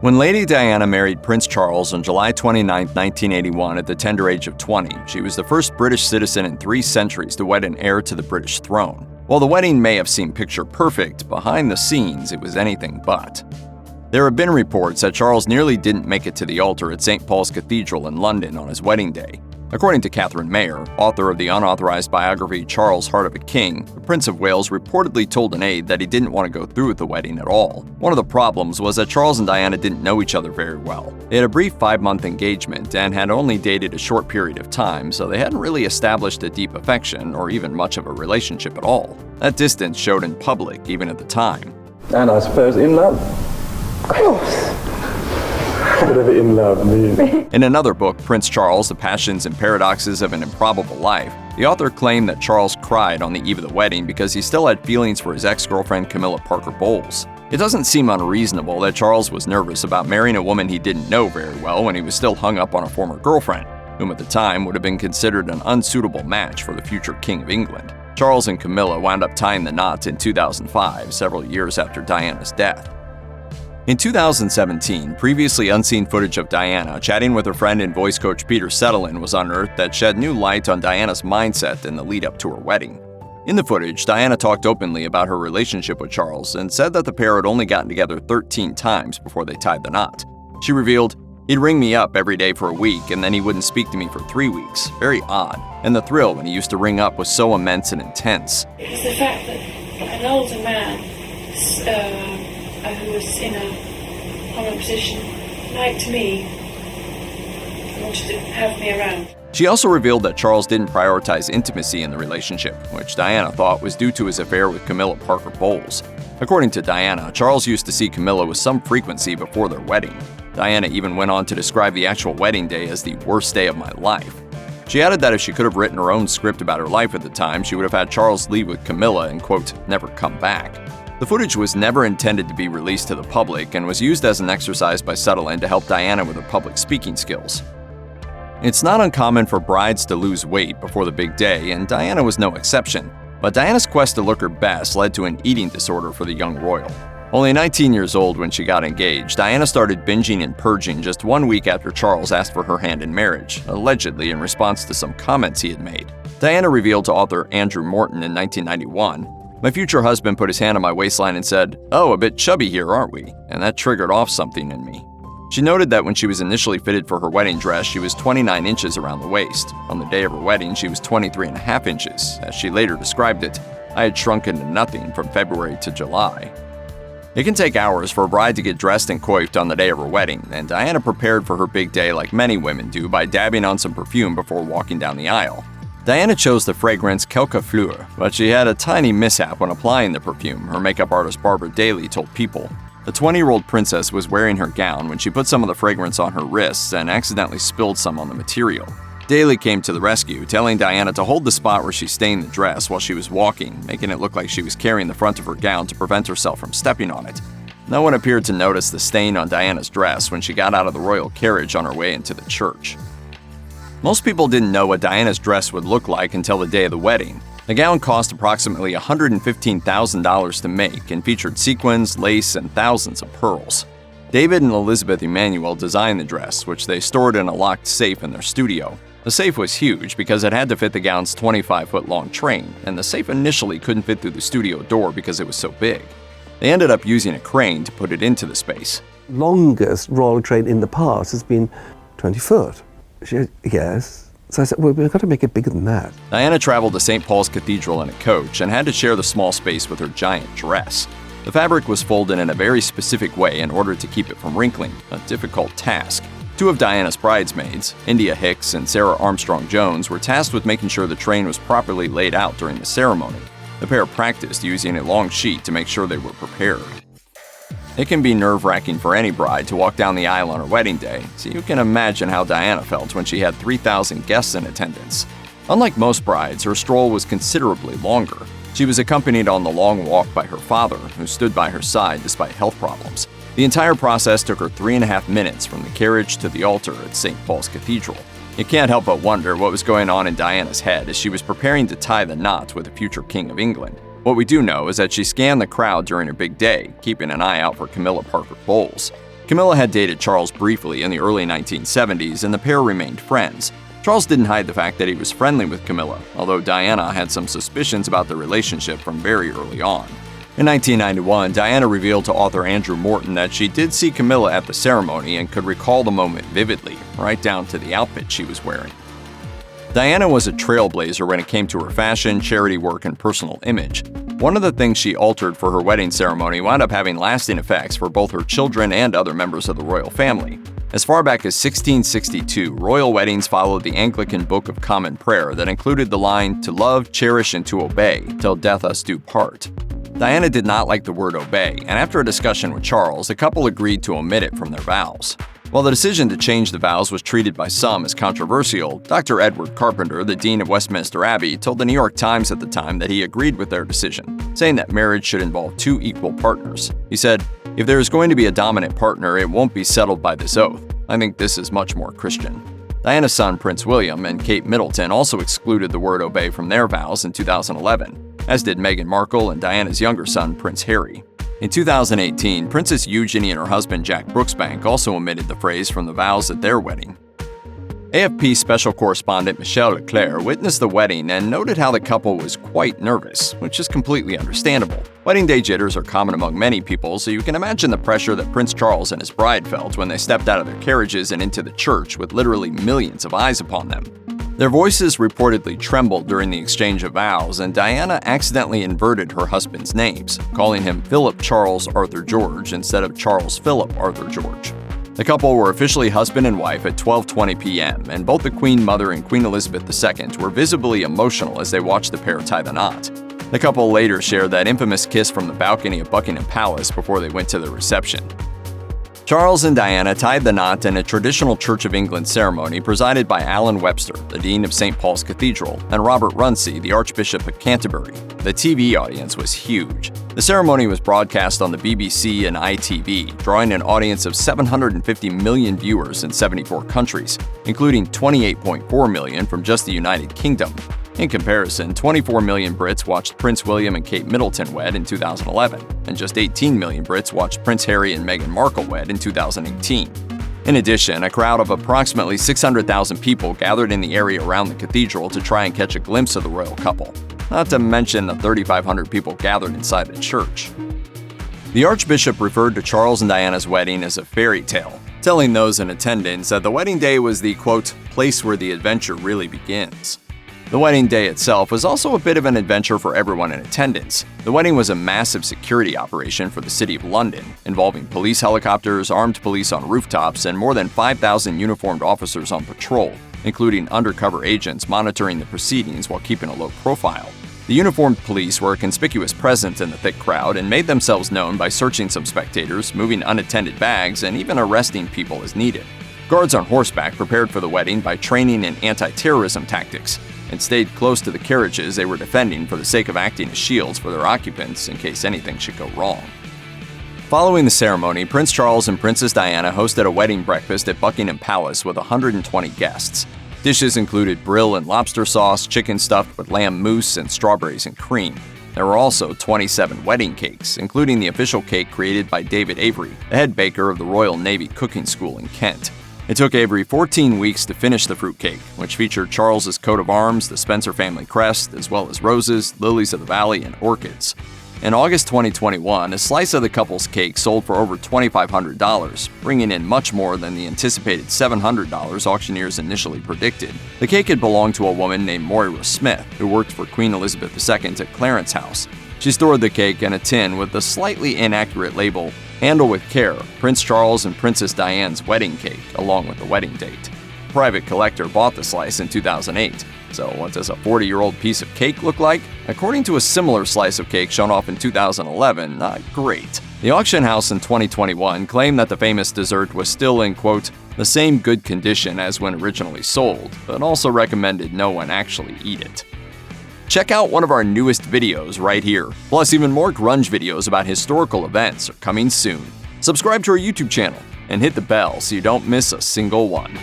When Lady Diana married Prince Charles on July 29, 1981 at the tender age of 20, she was the first British citizen in 3 centuries to wed an heir to the British throne. While the wedding may have seemed picture perfect, behind the scenes it was anything but. There have been reports that Charles nearly didn't make it to the altar at St. Paul's Cathedral in London on his wedding day. According to Catherine Mayer, author of the unauthorized biography Charles, Heart of a King, the Prince of Wales reportedly told an aide that he didn't want to go through with the wedding at all. One of the problems was that Charles and Diana didn't know each other very well. They had a brief 5-month engagement and had only dated a short period of time, so they hadn't really established a deep affection or even much of a relationship at all. That distance showed in public, even at the time. And I suppose in love. Of course. Whatever in love means. In another book, Prince Charles, The Passions and Paradoxes of an Improbable Life, the author claimed that Charles cried on the eve of the wedding because he still had feelings for his ex-girlfriend Camilla Parker Bowles. It doesn't seem unreasonable that Charles was nervous about marrying a woman he didn't know very well when he was still hung up on a former girlfriend, whom at the time would have been considered an unsuitable match for the future King of England. Charles and Camilla wound up tying the knot in 2005, several years after Diana's death. In 2017, previously unseen footage of Diana chatting with her friend and voice coach Peter Settlein was unearthed that shed new light on Diana's mindset in the lead-up to her wedding. In the footage, Diana talked openly about her relationship with Charles and said that the pair had only gotten together 13 times before they tied the knot. She revealed, "He'd ring me up every day for a week and then he wouldn't speak to me for 3 weeks. Very odd. And the thrill when he used to ring up was so immense and intense." It was the fact that an older man who was in a prominent position liked me and wanted to have me around. She also revealed that Charles didn't prioritize intimacy in the relationship, which Diana thought was due to his affair with Camilla Parker Bowles. According to Diana, Charles used to see Camilla with some frequency before their wedding. Diana even went on to describe the actual wedding day as the worst day of my life. She added that if she could have written her own script about her life at the time, she would have had Charles leave with Camilla and, quote, never come back. The footage was never intended to be released to the public and was used as an exercise by Settlein to help Diana with her public speaking skills. It's not uncommon for brides to lose weight before the big day, and Diana was no exception. But Diana's quest to look her best led to an eating disorder for the young royal. Only 19 years old when she got engaged, Diana started binging and purging just 1 week after Charles asked for her hand in marriage, allegedly in response to some comments he had made. Diana revealed to author Andrew Morton in 1991, "My future husband put his hand on my waistline and said, 'Oh, a bit chubby here, aren't we?' And that triggered off something in me." She noted that when she was initially fitted for her wedding dress, she was 29 inches around the waist. On the day of her wedding, she was 23.5 inches. As she later described it, "I had shrunken to nothing from February to July." It can take hours for a bride to get dressed and coiffed on the day of her wedding, and Diana prepared for her big day like many women do by dabbing on some perfume before walking down the aisle. Diana chose the fragrance Quelque Fleur, but she had a tiny mishap when applying the perfume, her makeup artist Barbara Daly told People. The 20-year-old princess was wearing her gown when she put some of the fragrance on her wrists and accidentally spilled some on the material. Daly came to the rescue, telling Diana to hold the spot where she stained the dress while she was walking, making it look like she was carrying the front of her gown to prevent herself from stepping on it. No one appeared to notice the stain on Diana's dress when she got out of the royal carriage on her way into the church. Most people didn't know what Diana's dress would look like until the day of the wedding. The gown cost approximately $115,000 to make and featured sequins, lace, and thousands of pearls. David and Elizabeth Emanuel designed the dress, which they stored in a locked safe in their studio. The safe was huge because it had to fit the gown's 25-foot-long train, and the safe initially couldn't fit through the studio door because it was so big. They ended up using a crane to put it into the space. Longest royal train in the past has been 20 foot. She said, yes. So I said, well, we've got to make it bigger than that. Diana traveled to St. Paul's Cathedral in a coach and had to share the small space with her giant dress. The fabric was folded in a very specific way in order to keep it from wrinkling, a difficult task. Two of Diana's bridesmaids, India Hicks and Sarah Armstrong Jones, were tasked with making sure the train was properly laid out during the ceremony. The pair practiced using a long sheet to make sure they were prepared. It can be nerve-wracking for any bride to walk down the aisle on her wedding day, so you can imagine how Diana felt when she had 3,000 guests in attendance. Unlike most brides, her stroll was considerably longer. She was accompanied on the long walk by her father, who stood by her side despite health problems. The entire process took her 3.5 minutes from the carriage to the altar at St. Paul's Cathedral. You can't help but wonder what was going on in Diana's head as she was preparing to tie the knot with the future King of England. What we do know is that she scanned the crowd during her big day, keeping an eye out for Camilla Parker Bowles. Camilla had dated Charles briefly in the early 1970s, and the pair remained friends. Charles didn't hide the fact that he was friendly with Camilla, although Diana had some suspicions about their relationship from very early on. In 1991, Diana revealed to author Andrew Morton that she did see Camilla at the ceremony and could recall the moment vividly, right down to the outfit she was wearing. Diana was a trailblazer when it came to her fashion, charity work, and personal image. One of the things she altered for her wedding ceremony wound up having lasting effects for both her children and other members of the royal family. As far back as 1662, royal weddings followed the Anglican Book of Common Prayer that included the line, "To love, cherish, and to obey, till death us do part." Diana did not like the word obey, and after a discussion with Charles, the couple agreed to omit it from their vows. While the decision to change the vows was treated by some as controversial, Dr. Edward Carpenter, the Dean of Westminster Abbey, told the New York Times at the time that he agreed with their decision, saying that marriage should involve two equal partners. He said, "If there is going to be a dominant partner, it won't be settled by this oath. I think this is much more Christian." Diana's son, Prince William, and Kate Middleton also excluded the word obey from their vows in 2011, as did Meghan Markle and Diana's younger son, Prince Harry. In 2018, Princess Eugenie and her husband Jack Brooksbank also omitted the phrase from the vows at their wedding. AFP special correspondent Michelle Leclerc witnessed the wedding and noted how the couple was quite nervous, which is completely understandable. Wedding day jitters are common among many people, so you can imagine the pressure that Prince Charles and his bride felt when they stepped out of their carriages and into the church with literally millions of eyes upon them. Their voices reportedly trembled during the exchange of vows, and Diana accidentally inverted her husband's names, calling him Philip Charles Arthur George instead of Charles Philip Arthur George. The couple were officially husband and wife at 12:20 p.m., and both the Queen Mother and Queen Elizabeth II were visibly emotional as they watched the pair tie the knot. The couple later shared that infamous kiss from the balcony of Buckingham Palace before they went to the reception. Charles and Diana tied the knot in a traditional Church of England ceremony presided by Alan Webster, the Dean of St. Paul's Cathedral, and Robert Runcie, the Archbishop of Canterbury. The TV audience was huge. The ceremony was broadcast on the BBC and ITV, drawing an audience of 750 million viewers in 74 countries, including 28.4 million from just the United Kingdom. In comparison, 24 million Brits watched Prince William and Kate Middleton wed in 2011, and just 18 million Brits watched Prince Harry and Meghan Markle wed in 2018. In addition, a crowd of approximately 600,000 people gathered in the area around the cathedral to try and catch a glimpse of the royal couple, not to mention the 3,500 people gathered inside the church. The Archbishop referred to Charles and Diana's wedding as a fairy tale, telling those in attendance that the wedding day was the, quote, place where the adventure really begins. The wedding day itself was also a bit of an adventure for everyone in attendance. The wedding was a massive security operation for the City of London, involving police helicopters, armed police on rooftops, and more than 5,000 uniformed officers on patrol, including undercover agents monitoring the proceedings while keeping a low profile. The uniformed police were a conspicuous presence in the thick crowd and made themselves known by searching some spectators, moving unattended bags, and even arresting people as needed. Guards on horseback prepared for the wedding by training in anti-terrorism tactics, and stayed close to the carriages they were defending for the sake of acting as shields for their occupants in case anything should go wrong. Following the ceremony, Prince Charles and Princess Diana hosted a wedding breakfast at Buckingham Palace with 120 guests. Dishes included brill and lobster sauce, chicken stuffed with lamb mousse, and strawberries and cream. There were also 27 wedding cakes, including the official cake created by David Avery, the head baker of the Royal Navy Cooking School in Kent. It took Avery 14 weeks to finish the fruitcake, which featured Charles's coat of arms, the Spencer family crest, as well as roses, lilies of the valley, and orchids. In August 2021, a slice of the couple's cake sold for over $2,500, bringing in much more than the anticipated $700 auctioneers initially predicted. The cake had belonged to a woman named Moira Smith, who worked for Queen Elizabeth II at Clarence House. She stored the cake in a tin with the slightly inaccurate label, "Handle with care, Prince Charles and Princess Diane's wedding cake," along with the wedding date. A private collector bought the slice in 2008. So what does a 40-year-old piece of cake look like? According to a similar slice of cake shown off in 2011, not great. The auction house in 2021 claimed that the famous dessert was still in, quote, the same good condition as when originally sold, but also recommended no one actually eat it. Check out one of our newest videos right here. Plus, even more grunge videos about historical events are coming soon. Subscribe to our YouTube channel and hit the bell so you don't miss a single one.